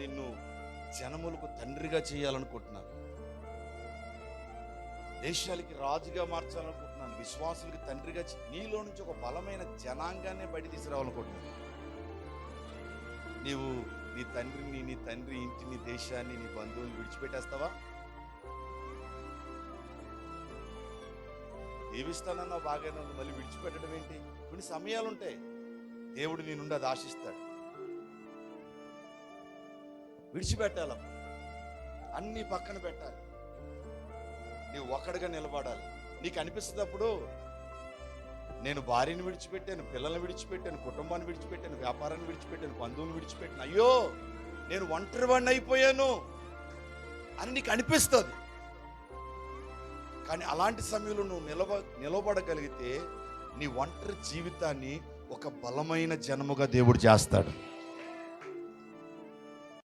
నిన్ను జనములకు తండ్రిగా చేయాలనుకుంటున్నాను, దేశాలకి రాజుగా మార్చాలనుకుంటున్నాను, విశ్వాసులకి తండ్రిగా నీలో నుంచి ఒక బలమైన జనాంగాన్ని బయట తీసుకురావాలనుకుంటున్నాను. నీవు నీ తండ్రిని, నీ తండ్రి ఇంటిని, దేశాన్ని, నీ బంధువుని విడిచిపెట్టేస్తావా? జీవిస్తానన్నా బాగానే ఉంది, మళ్ళీ విడిచిపెట్టడం ఏంటి? కొన్ని సమయాలు ఉంటాయి, దేవుడు నీ నుండి అది ఆశిస్తాడు. విడిచిపెట్టాల, అన్ని పక్కన పెట్టాలి, నీవు ఒక్కడిగా నిలబడాలి. నీకు అనిపిస్తున్నప్పుడు నేను భార్యను విడిచిపెట్టాను, పిల్లల్ని విడిచిపెట్టాను, కుటుంబాన్ని విడిచిపెట్టాను, వ్యాపారాన్ని విడిచిపెట్టాను, బంధువులను విడిచిపెట్టాను, అయ్యో నేను ఒంటరి వాడిని అయిపోయాను అని నీకు అనిపిస్తుంది. కానీ అలాంటి సమయంలో నువ్వు నిలబడగలిగితే నీ ఒంటరి జీవితాన్ని ఒక బలమైన జనముగా దేవుడు చేస్తాడు.